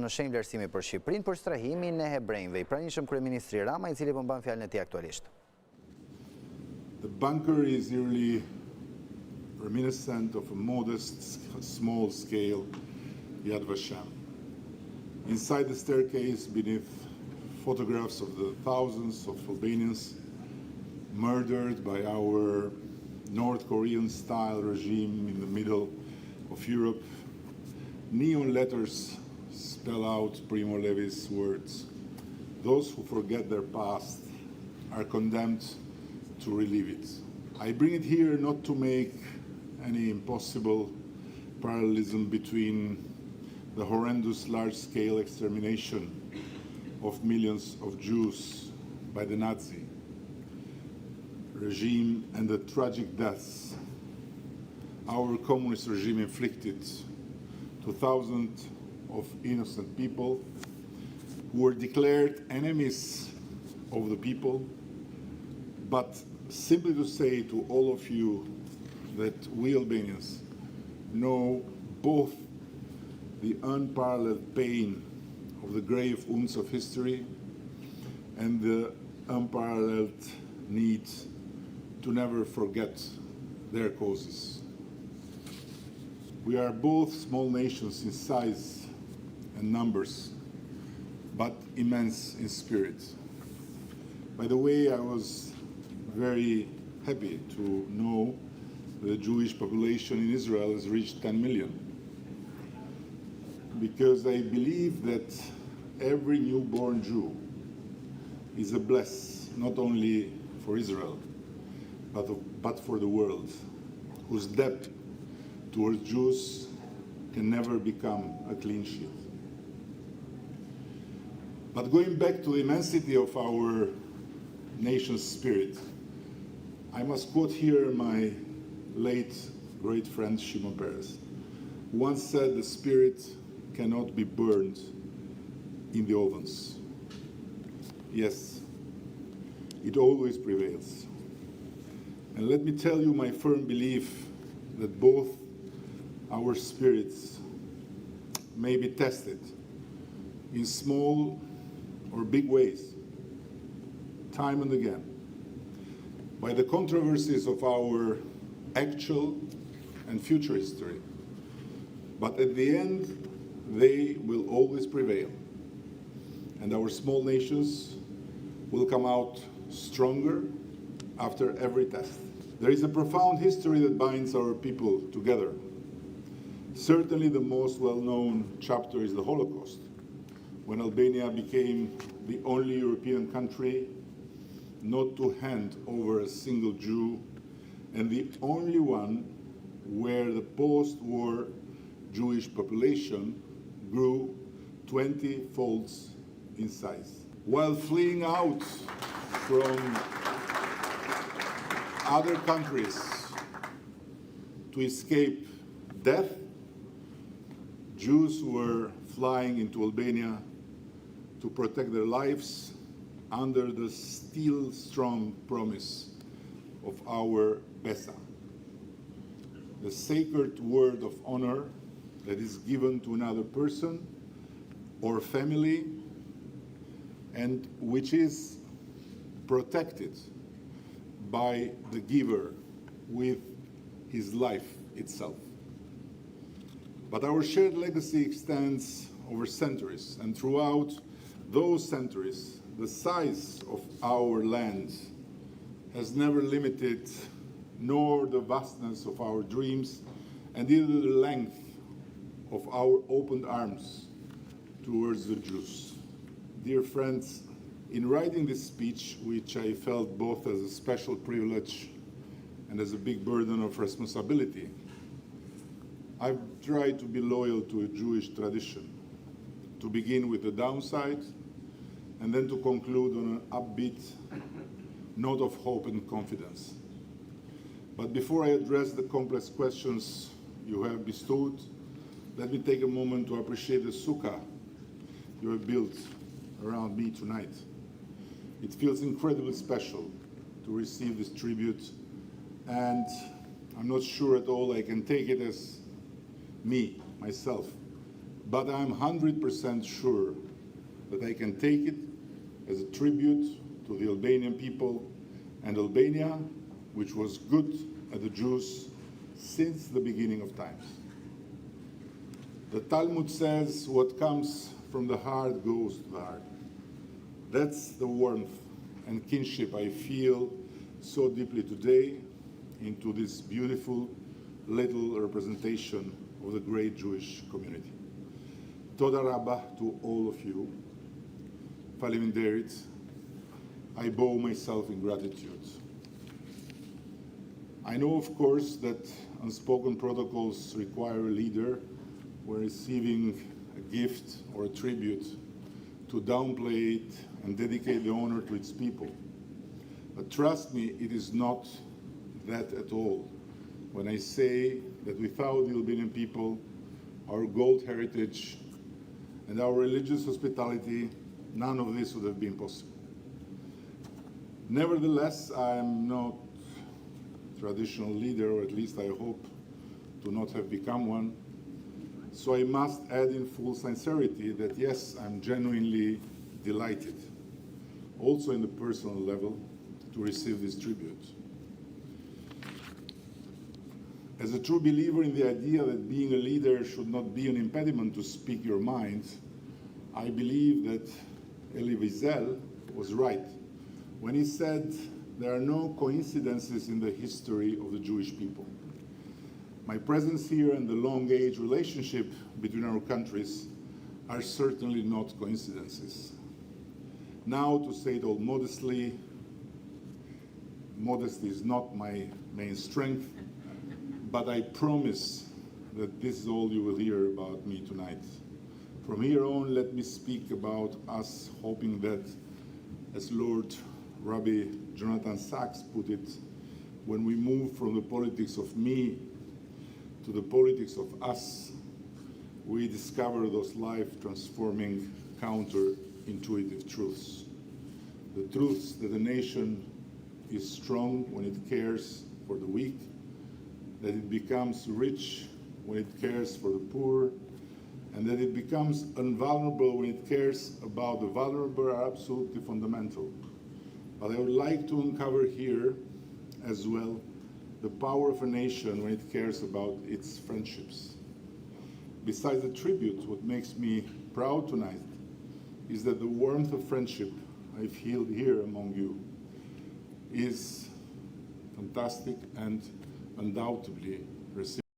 në shenjë vlerësimi për Shqipërinë për shtrahimin e hebrenjve. I pranishëm kryeministri Rama, I cili po mban fjalën e tij aktualisht. The bunker is really reminiscent of a modest, small-scale Yad Vashem. Inside the staircase, beneath photographs of the thousands of Albanians murdered by our North Korean-style regime in the middle of Europe, neon letters spell out Primo Levi's words. Those who forget their past are condemned to relive it. I bring it here not to make any impossible parallelism between the horrendous large-scale extermination of millions of Jews by the Nazi regime and the tragic deaths our communist regime inflicted to thousands of innocent people who were declared enemies of the people, but simply to say to all of you that we Albanians know both the unparalleled pain of the grave wounds of history and the unparalleled need to never forget their causes. We are both small nations in size and numbers, but immense in spirit. By the way, I was very happy to know the Jewish population in Israel has reached 10 million, because I believe that every newborn Jew is a bless, not only for Israel, but for the world, whose debt towards Jews can never become a clean sheet. But going back to the immensity of our nation's spirit, I must quote here my late great friend Shimon Peres, who once said the spirit cannot be burned in the ovens. Yes, it always prevails. And let me tell you my firm belief that both our spirits may be tested in small or big ways, time and again, by the controversies of our actual and future history. But at the end, they will always prevail, and our small nations will come out stronger after every test. There is a profound history that binds our people together. Certainly the most well-known chapter is the Holocaust, when Albania became the only European country not to hand over a single Jew, and the only one where the post-war Jewish population grew 20 folds in size. While fleeing out from other countries to escape death, Jews were flying into Albania to protect their lives under the still strong promise of our Bessa, the sacred word of honor that is given to another person or family and which is protected by the giver with his life itself. But our shared legacy extends over centuries, and throughout those centuries, the size of our land has never limited nor the vastness of our dreams and either the length of our opened arms towards the Jews. Dear friends, in writing this speech, which I felt both as a special privilege and as a big burden of responsibility, I've tried to be loyal to a Jewish tradition, to begin with the downside and then to conclude on an upbeat note of hope and confidence. But before I address the complex questions you have bestowed, let me take a moment to appreciate the sukkah you have built around me tonight. It feels incredibly special to receive this tribute, and I'm not sure at all I can take it as me, myself, but I'm 100% sure that I can take it as a tribute to the Albanian people and Albania, which was good at the Jews since the beginning of times. The Talmud says what comes from the heart goes to the heart. That's the warmth and kinship I feel so deeply today into this beautiful little representation of the great Jewish community. Toda Rabba to all of you. Faleminderit. I bow myself in gratitude. I know, of course, that unspoken protocols require a leader when receiving a gift or a tribute to downplay it and dedicate the honor to its people. But trust me, it is not that at all when I say that without the Albanian people, our gold heritage, and our religious hospitality, none of this would have been possible. Nevertheless, I am not a traditional leader, or at least I hope to not have become one. So I must add in full sincerity that yes, I'm genuinely delighted, also in the personal level, to receive this tribute. As a true believer in the idea that being a leader should not be an impediment to speak your mind, I believe that Elie Wiesel was right when he said there are no coincidences in the history of the Jewish people. My presence here and the long-age relationship between our countries are certainly not coincidences. Now, to say it all modestly, modesty is not my main strength, but I promise that this is all you will hear about me tonight. From here on, let me speak about us hoping that, as Lord Rabbi Jonathan Sachs put it, when we move from the politics of me to the politics of us, we discover those life-transforming, counterintuitive truths. The truths that a nation is strong when it cares for the weak, that it becomes rich when it cares for the poor, and that it becomes invulnerable when it cares about the vulnerable are absolutely fundamental. But I would like to uncover here as well the power of a nation when it cares about its friendships. Besides the tribute, what makes me proud tonight is that the warmth of friendship I feel here among you is fantastic and undoubtedly reciprocal.